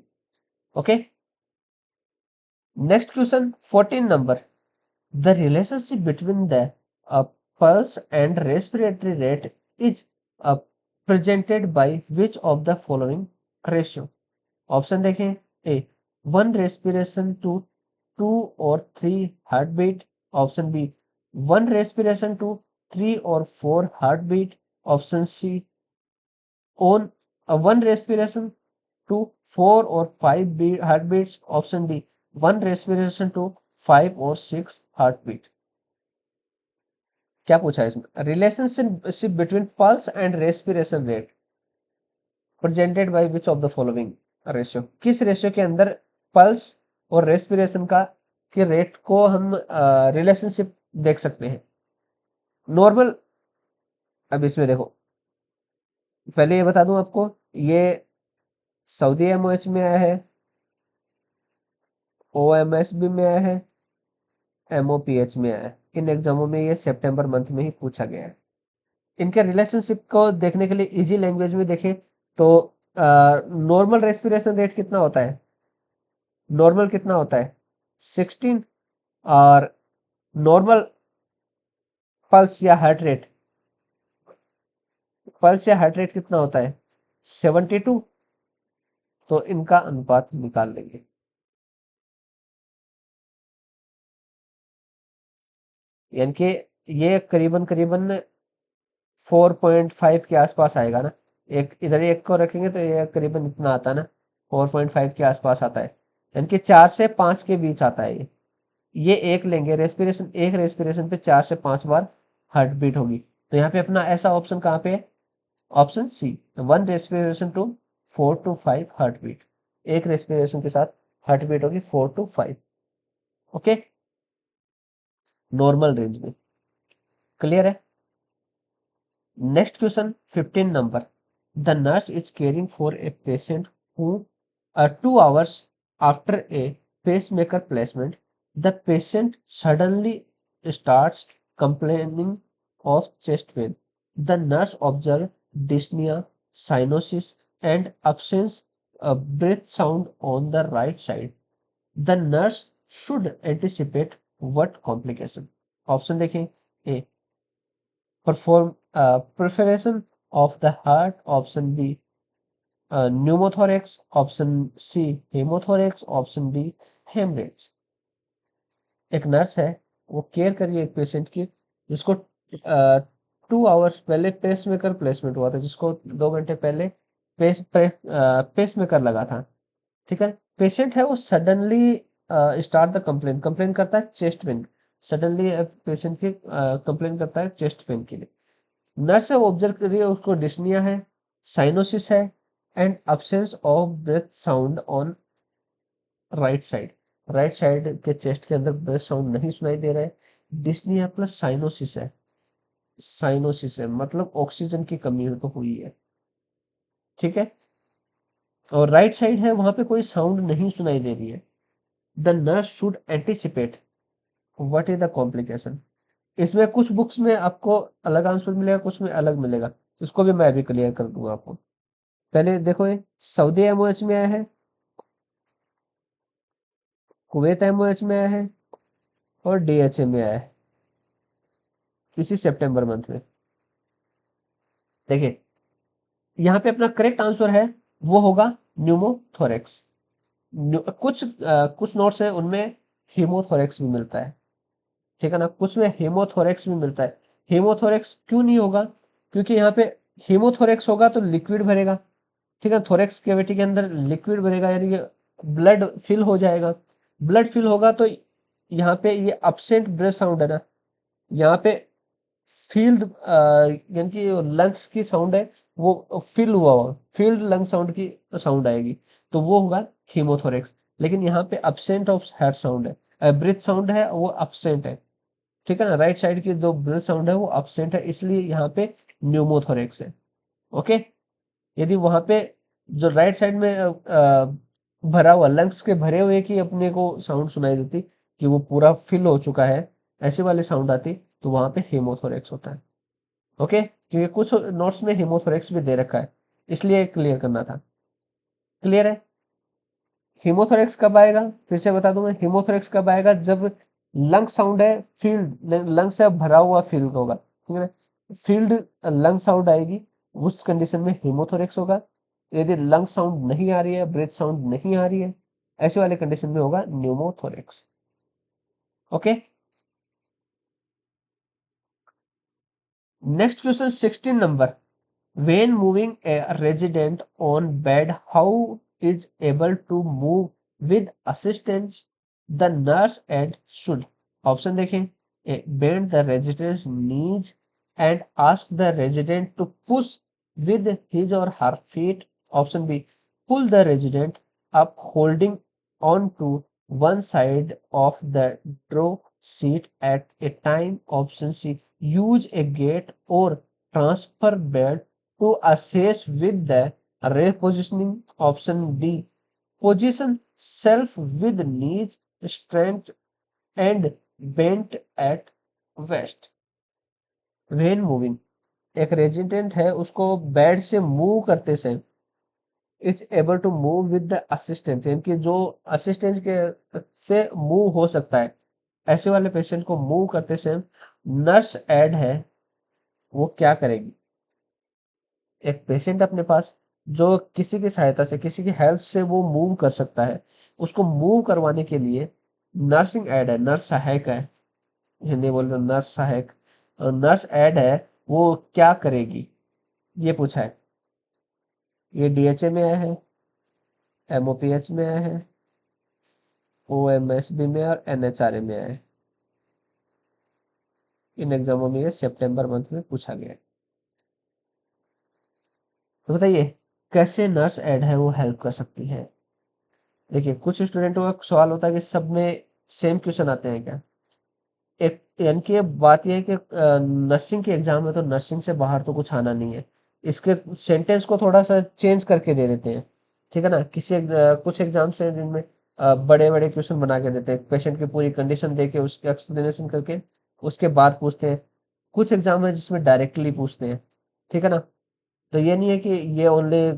Okay, next question 14 number. The relationship between the pulse and respiratory rate is presented by which of the following ratio? Option देखें। ए, 1 respiration to 2 or 3 heartbeat. Option B, 1 respiration to 3 or 4 heartbeat. Option C, on 1 respiration to 4 or 5 heartbeats. Option D, 1 respiration to 5 or 6 heartbeat. क्या पूछा है इसमें? Relationship between pulse and respiration rate presented by which of the following ratio? किस ratio के अंदर pulse और respiration का के रेट को हम रिलेशनशिप देख सकते हैं? नॉर्मल, अब इसमें देखो, पहले ये बता दूं आपको, ये सऊदी एमओएच में आया है, ओएमएसबी में आया है, एमओपीएच में आया है। इन एग्जामों में ये सितंबर मंथ में ही पूछा गया है। इनके रिलेशनशिप को देखने के लिए इजी लैंग्वेज में देखें तो नॉर्मल रेस्पिरेशन रेट कितना होता है? नॉर्मल कितना होता है? 16। और नॉर्मल पल्स या हार्ट रेट, पल्स या हार्ट रेट कितना होता है? 72। तो इनका अनुपात निकाल लेंगे। यानी कि ये करीबन करीबन 4.5 के आसपास आएगा ना। एक इधर एक को रखेंगे तो ये करीबन इतना आता है ना, 4.5 के आसपास आता है, यानी कि 4 से 5 के बीच आता है ये एक लेंगे रेस्पिरेशन, एक रेस्पिरेशन पे 4 से 5 बार हार्ट बीट होगी। तो यहाँ पे अपना ऐसा ऑप्शन कहाँ पे है? Option C, 1 respiration to 4 to 5 heart beat. एक रेस्पिरेशन के साथ हार्ट बीट होगी 4 to 5। ओके, नॉर्मल रेंज में। क्लियर है? नेक्स्ट क्वेश्चन 15 नंबर। The nurse is caring for a patient who 2 hours after a pacemaker placement, the patient suddenly starts complaining of chest pain. The nurse observed dyspnea, cyanosis, and absence of breath sound on the right side. The nurse should anticipate what complication? Option देखें। ए, perforation of the heart. Option B, pneumothorax. Option C, hemothorax. Option D, hemorrhage. एक nurse है, वो care कर रही है एक patient की जिसको 2 hours पहले पेस मेकर प्लेसमेंट हुआ था, जिसको 2 घंटे पहले पेस मेकर लगा था। ठीक है, पेशेंट है वो suddenly start the complain, complain करता है चेस्ट पेन। सडनली पेशेंट की कंप्लेन करता है चेस्ट पेन के लिए। नर्स ऑब्जर्व करिए, उसको डिस्निया है, साइनोसिस है and absence of breath sound on right side. Right side के चेस्ट के अंदर ब्रेथ साउंड नहीं सुनाई दे रहा है। डिस्निया प्लस साइनोसिस है, साइनोसिस है मतलब ऑक्सीजन की कमी तो हुई है, ठीक है। और राइट साइड है, वहां पे कोई साउंड नहीं सुनाई दे रही है। The nurse should anticipate what is the complication. इसमें कुछ बुक्स में आपको अलग आंसर मिलेगा, कुछ में अलग मिलेगा, इसको भी मैं अभी क्लियर कर दूंगा आपको। पहले देखो, ये सऊदी एमओएच में आया है, कुवैत एमओएच में आया है और डीएचए में आया है इसी सितंबर मंथ में। देखिए, यहाँ पे अपना करेक्ट आंसर है वो होगा न्यूमोथोरेक्स। कुछ नोट्स है उनमें हीमोथोरेक्स भी मिलता है, ठीक है ना, कुछ में हीमोथोरेक्स भी मिलता है। हीमोथोरेक्स क्यों नहीं होगा? क्योंकि यहाँ पे हीमोथोरेक्स होगा तो लिक्विड भरेगा, ठीक है, थोरेक्स कैविटी के अंदर लिक्विड भरेगा, यानी कि ब्लड फिल हो जाएगा। ब्लड फिल होगा तो यहाँ पे ये अपसेंट ब्रेथ साउंड है ना, यहाँ पे फील्ड यानी कि लंग्स की साउंड है वो फिल हुआ हुआ, फील्ड लंग साउंड की साउंड आएगी, तो वो होगा हीमोथोरेक्स। लेकिन यहाँ पे अपसेंट ऑफ हेड साउंड है, ब्रेथ साउंड है वो अपसेंट है, ठीक है ना, राइट साइड की जो ब्रेथ साउंड है वो अपसेंट है, इसलिए यहाँ पे न्यूमोथोरेक्स है। ओके, यदि वहां पे जो राइट साइड में भरा हुआ लंग्स के भरे हुए की अपने को साउंड सुनाई देती कि वो पूरा फिल हो चुका है, ऐसे वाले साउंड आती, तो वहां पे हीमोथोरेक्स होता है। ओके, क्योंकि कुछ नोट्स में हीमोथोरेक्स भी दे रखा है, इसलिए क्लियर करना था। क्लियर है? हीमोथोरेक्स कब आएगा फिर से बता दूं मैं, हीमोथोरेक्स कब आएगा? जब लंग साउंड है फील्ड, लंग से भरा हुआ फील्ड होगा, ठीक है ना, फील्ड लंग साउंड आएगी, उस कंडीशन में हीमोथोरेक्स होगा। यदि लंग साउंड नहीं आ रही है, ब्रेथ साउंड नहीं आ रही है, ऐसे वाले कंडीशन में होगा pneumothorax. Okay, next question 16 number. When moving a resident on bed, how is able to move with assistance? The nurse aide should. Option देखें, A. Bend the resident's knees and ask the resident to push with his or her feet. Option B. Pull the resident up holding on to one side of the draw seat at a time. Option C. Use a gate or transfer bed to assess with the repositioning. Option D. Position self with knees straight and bent at waist. When moving, एक resident है, उसको bed से move करते समय it's able to move with the assistant, यानी कि जो assistant के से मूव हो सकता है, ऐसे वाले पेशेंट को मूव करते समय नर्स एड है, वो क्या करेगी? एक पेशेंट अपने पास जो किसी की सहायता से, किसी की हेल्प से वो मूव कर सकता है, उसको मूव करवाने के लिए नर्सिंग एड है, नर्स सहायक है, हिंदी बोल रहे नर्स सहायक, नर्स एड है, वो क्या करेगी, ये पूछा है। ये डीएचए में आया है, एमओपीएच में आया है, ओएमएसबी में और एनएचआरए में आया है। इन एग्जामों में ये सितंबर मंथ में पूछा गया है। तो बताइए, कैसे नर्स एड है वो हेल्प कर सकती है? देखिए, कुछ स्टूडेंटों का सवाल होता है कि सब में सेम क्वेश्चन आते हैं क्या? एक यानी कि बात यह है कि नर्सिंग के एग्जाम में तो नर्सिंग से बाहर तो कुछ आना नहीं है, इसके सेंटेंस को थोड़ा सा चेंज करके दे देते हैं, ठीक है ना। कुछ एग्जाम से जिनमें बड़े बड़े क्वेश्चन बना के देते हैं, पेशेंट की पूरी कंडीशन दे के उसके एक्सप्लेनेशन करके उसके बाद पूछते हैं। कुछ एग्जाम है जिसमें डायरेक्टली पूछते हैं, ठीक है ना। तो ये नहीं है कि ये ओनली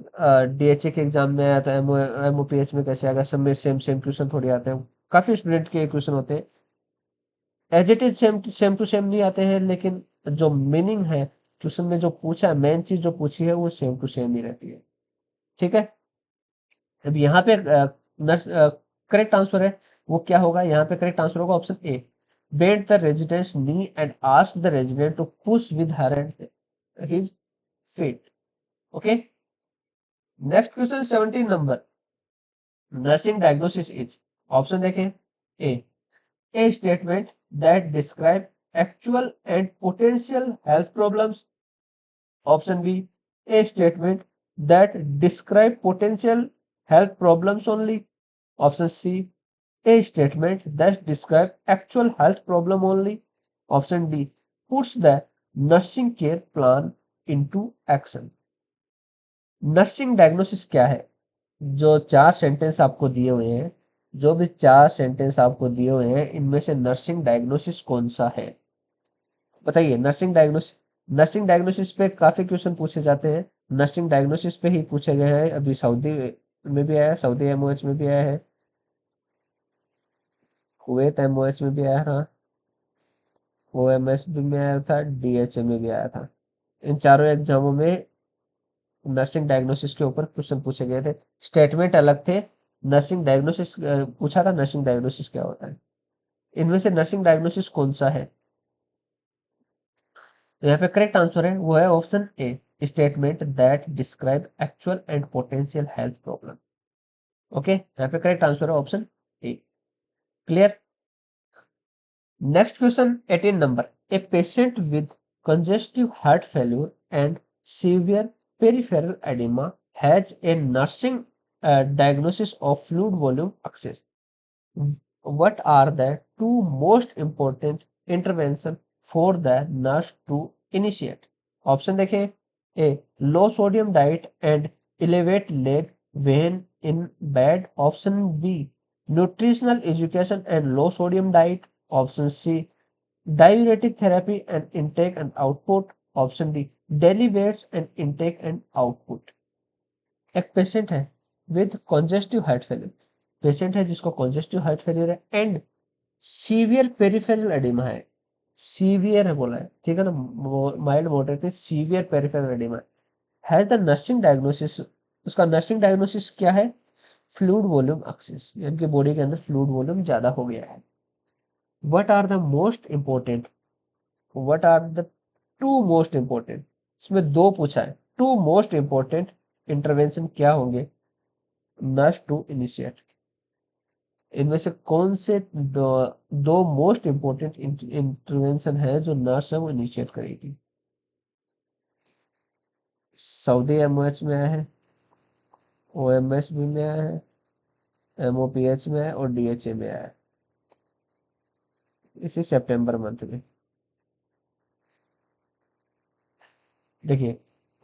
डीएचए के एग्जाम में आया तो एमओपीएच में कैसे आएगा, सब में सेम सेम क्वेश्चन थोड़ी आते हैं, काफी स्टूडेंट के क्वेश्चन होते हैं, as it is same to same नहीं आते हैं, लेकिन जो मीनिंग है क्वेश्चन में जो पूछा है, मेन चीज जो पूछी है वो सेम टू सेम ही रहती है, ठीक है। अब यहाँ पे नर्स करेक्ट आंसर है वो क्या होगा? यहाँ पे करेक्ट आंसर होगा option A, bend the resident's knee and ask the resident to push with her and his feet. Okay, next question 17 नंबर। नर्सिंग डायग्नोसिस इज, ऑप्शन देखें, A, a statement that describe actual and potential health problems. Option B, a statement that describe potential health problems only, option C, a statement that describes actual health problem only. Option D, puts the nursing care plan into action. Nursing diagnosis क्या है? जो चार sentence आपको दिए हुए हैं, जो भी चार सेंटेंस आपको दिए हुए हैं, इनमें से नर्सिंग डायग्नोसिस कौन सा है? बताइए। नर्सिंग डायग्नोसिस पे काफी क्वेश्चन पूछे जाते हैं। नर्सिंग डायग्नोसिस पे ही पूछे गए हैं। अभी सऊदी में भी आया है, सऊदी एमओएच में भी आया है, कुवैत एमओएच में भी आया था, ओएमएसबी में आया था, डीएचए में भी आया था। इन चारों एग्जामों में नर्सिंग डायग्नोसिस के ऊपर क्वेश्चन पूछे गए थे। स्टेटमेंट अलग थे, नर्सिंग डायग्नोसिस पूछा था। नर्सिंग डायग्नोसिस क्या होता है? इनमें से नर्सिंग डायग्नोसिस कौन सा है? तो यहाँ पे करेक्ट आंसर है वो है option A, statement that describe actual and potential health problem. Okay, यहाँ पे करेक्ट आंसर है option A. Clear. Next question 18 number, a patient with congestive heart failure and severe peripheral edema has a nursing diagnosis of fluid volume excess. What are the two most important intervention for the nurse to initiate? Option देखें, A, low sodium diet and elevate leg when in bed. Option B, nutritional education and low sodium diet. Option C, diuretic therapy and intake and output. Option D, daily weights and intake and output. एक patient है with congestive heart failure, patient है जिसको congestive heart failure है and severe peripheral oedema है। Severe है बोला है, ठीक है ना, mild moderate severe peripheral oedema है द नर्सिंग डायग्नोसिस। उसका नर्सिंग डायग्नोसिस क्या है? फ्लूइड वॉल्यूम एक्सिस, यानी कि बॉडी के अंदर फ्लूइड वॉल्यूम ज्यादा हो गया है। What are the most important, what are the two most important, इसमें दो पूछा है, टू मोस्ट इंपॉर्टेंट इंटरवेंशन क्या होंगे नर्स टू इनिशिएट? इनमें से कौन से दो मोस्ट इंपॉर्टेंट इंटरवेंशन है जो नर्स है वो इनिशिएट करेगी? सऊदी एमओएच में आया है, ओएमएसबी में आया है, एमओपीएच में है और डीएचए में आया है इसी सितंबर मंथ में। देखिए,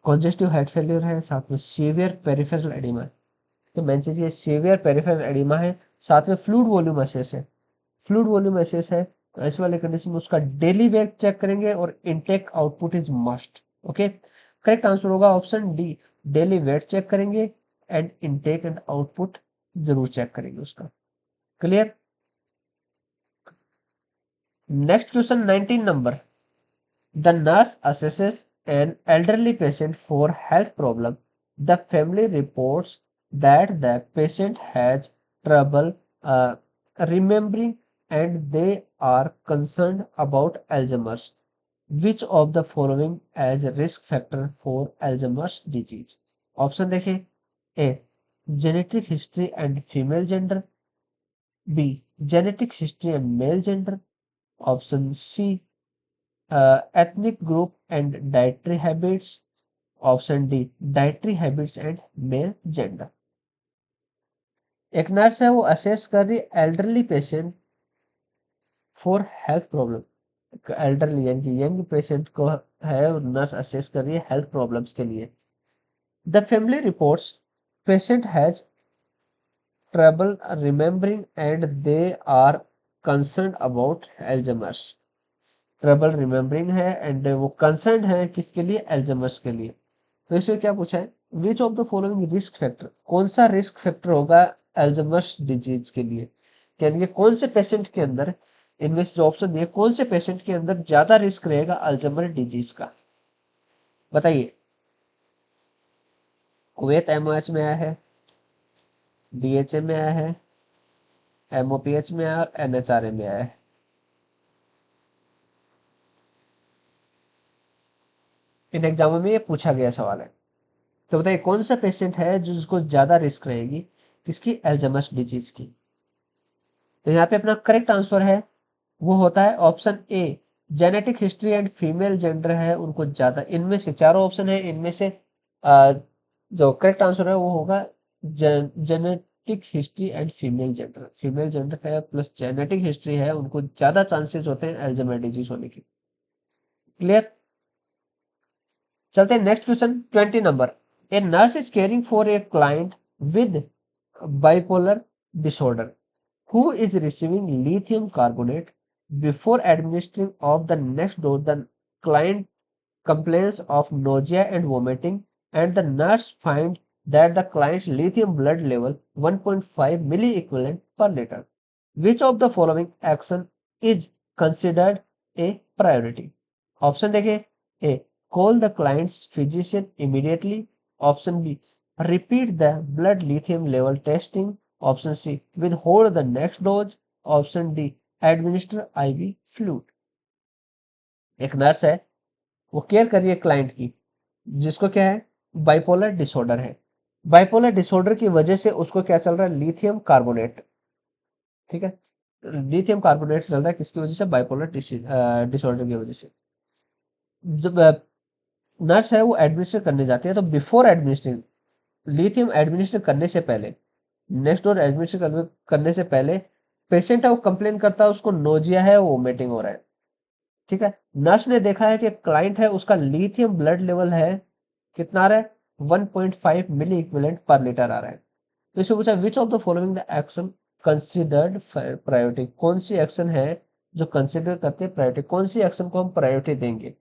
कॉन्जेस्टिव हार्ट फेलियर है, साथ में सीवियर पेरिफेरल एडिमा है। तो मेन चीज ये सीवियर पेरिफेरल एडिमा है, साथ में फ्लूइड वॉल्यूम एसेस है। फ्लूइड वॉल्यूम एसेस है तो ऐसे वाले कंडीशन में उसका डेली वेट चेक करेंगे और intake output is must. Okay, correct answer होगा option D, daily weight check करेंगे एंड इनटेक एंड आउटपुट जरूर चेक करेंगे उसका। Clear. Next question 19 number, the nurse assesses an elderly patient for health problem. The family reports that the patient has trouble remembering and they are concerned about Alzheimer's. Which of the following as a risk factor for Alzheimer's disease? Option देखें, A, genetic history and female gender. B, genetic history and male gender. Option C, ethnic group and dietary habits. Option D, dietary habits and male gender. एक nurse है वो assess कर रही है elderly patient for health problem. Elderly यानी कि young patient को है नर्स असेस कर रही है हेल्थ प्रॉब्लम्स के लिए। The family reports patient has trouble remembering and they are concern about Alzheimer's. Trouble remembering है एंड वो कंसर्न है किसके लिए? एल्जाइमर्स के लिए। तो इसमें क्या पूछा है, विच of the following risk factor, कौन सा रिस्क फैक्टर होगा एल्जाइमर्स डिजीज के लिए? यानी कि कौन से पेशेंट के अंदर, इनमें से जो ऑप्शन दिए, कौन से पेशेंट के अंदर ज्यादा रिस्क रहेगा अल्जाइमर डिजीज का? बताइए। कुवैत एमओएच में आया है, डीएचए में आया है, एमओपीएच में आया और एनएचआरए में आया है। इन एग्जामों में ये पूछा गया सवाल है। तो बताइए कौन सा पेशेंट है जिसको ज्यादा रिस्क रहेगी किसकी? एल्जाइमर्स डिजीज की। तो यहाँ पे अपना करेक्ट आंसर है वो होता है option A, genetic history and female gender है उनको ज्यादा, इनमें से चारों ऑप्शन है, इनमें से अ, जो करेक्ट आंसर है वो होगा genetic history and female gender है प्लस जेनेटिक हिस्ट्री है, उनको ज्यादा चांसेस होते हैं अल्जाइमर डिजीज होने की। क्लियर। चलते हैं next question 20 number. A nurse is caring for a client with bipolar disorder who is receiving lithium carbonate before administering of the next dose. The client complains of nausea and vomiting, and the nurse finds that the client's lithium blood level 1.5 milliequivalent per liter. Which of the following action is considered a priority? Option देखिए, A. Call the client's physician immediately. Option B. Repeat the blood lithium level testing. Option C. Withhold the next dose. Option D. Administer IV fluid. एक nurse है, वो care कर रही है client की, जिसको क्या है, बाइपोलर डिसऑर्डर है। बाइपोलर डिसऑर्डर की वजह से उसको क्या चल रहा है, लिथियम कार्बोनेट। ठीक है, लिथियम कार्बोनेट चल रहा है किसकी वजह से, बाइपोलर डिसऑर्डर की वजह से। जब नर्स है वो एडमिनिस्टर करने जाती है, तो बिफोर एडमिनिस्ट्रेशन, लिथियम एडमिनिस्टर करने से पहले, नेक्स्ट डोज एडमिनिस्टर करने से पहले पेशेंट है वो कंप्लेन करता है, उसको नोजिया है, वो वोमिटिंग हो रहा है। ठीक है, नर्स ने देखा है कि क्लाइंट है उसका लिथियम ब्लड लेवल है, कितना आ रहा है, 1.5 मिली इक्विवेलेंट पर लीटर आ रहा है। तो इसमें पूछा विच of the following the action considered priority, कौन सी एक्शन है जो कंसिडर करते हैं प्रायोरिटी, कौन सी एक्शन को हम प्रायोरिटी देंगे,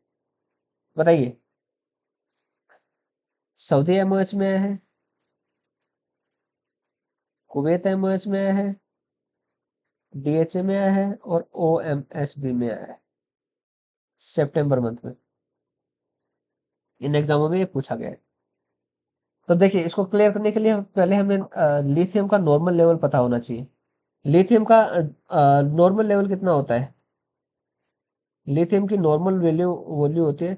बताइए। सऊदी एमओएच में आया है, कुवैत एमओएच में आया है, डीएचए में आया है, और ओएमएसबी में आया है सितंबर मंथ में। इन एग्जामों में ये पूछा गया है। तो देखिए, इसको क्लियर करने के लिए पहले हमें लिथियम का नॉर्मल लेवल पता होना चाहिए। लिथियम का नॉर्मल लेवल कितना होता है, लिथियम की नॉर्मल वैल्यू वैल्यू होती है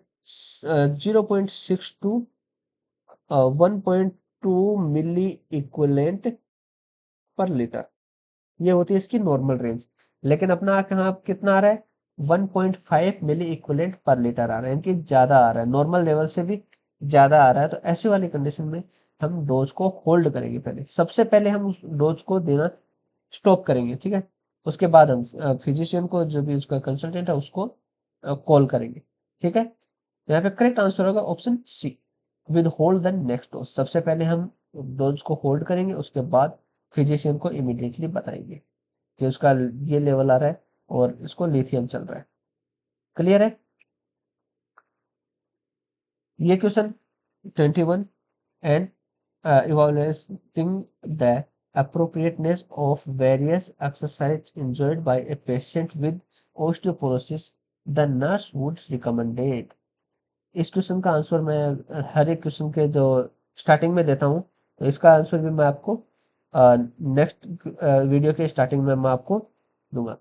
0.6 to 1.2 milliequivalent per litre, ये होती है इसकी नॉर्मल रेंज। लेकिन अपना कहाँ कितना आ रहा है, 1.5 मिली इक्विवेलेंट पर लीटर आ रहा है, इनकी ज्यादा आ रहा है, नॉर्मल लेवल से भी ज्यादा आ रहा है। तो ऐसी वाली कंडीशन में हम डोज को होल्ड करेंगे, पहले सबसे पहले हम उस डोज को देना स्टॉप करेंगे। ठीक है, उसके बाद हम फिजिशियन को, जो भी उसका कंसल्टेंट है, उसको कॉल करेंगे। ठीक है, तो यहाँ पे करेक्ट आंसर होगा option C, withhold the next dose. सबसे पहले हम डोज को होल्ड करेंगे, उसके बाद फिजिशियन को इमीडिएटली बताएंगे कि उसका ये लेवल आ रहा है और इसको लिथियम चल रहा है। क्लियर है। ये question 21 and evaluating the appropriateness of various exercise enjoyed by a patient with osteoporosis, the nurse would recommended। इस क्वेश्चन का आंसर मैं हर एक क्वेश्चन के जो स्टार्टिंग में देता हूँ, तो इसका आंसर भी मैं आपको नेक्स्ट वीडियो के स्टार्टिंग में मैं आपको दूंगा।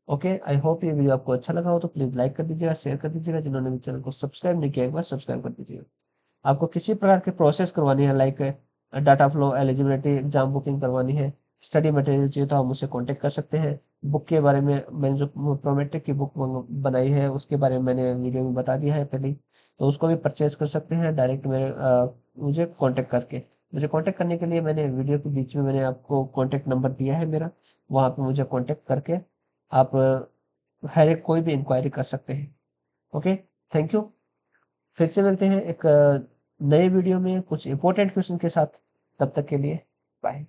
ओके, आई होप ये वीडियो आपको अच्छा लगा हो, तो प्लीज लाइक कर दीजिएगा, शेयर कर दीजिएगा, जिन्होंने भी चैनल को सब्सक्राइब नहीं किया एक बार सब्सक्राइब कर दीजिएगा। आपको किसी प्रकार की प्रोसेस करवानी है, like data flow, eligibility, exam booking करवानी है, स्टडी मटेरियल चाहिए, तो आप मुझसे कांटेक्ट कर सकते हैं। बुक के बारे में मैंने जो प्रोमेट्रिक की बुक बनाई है उसके बारे में मैंने वीडियो में बता दिया है पहले ही, तो उसको भी परचेज कर सकते हैं डायरेक्ट मेरे मुझे कांटेक्ट करके। मुझे कांटेक्ट करने के लिए मैंने वीडियो के बीच में मैंने आपको कांटेक्ट नंबर दिया है मेरा, वहाँ पे मुझे कांटेक्ट करके आप हर एक कोई भी इंक्वायरी कर सकते हैं। Okay, thank you. फिर से मिलते हैं एक नए वीडियो में कुछ इंपॉर्टेंट क्वेश्चन के साथ, तब तक के लिए बाय।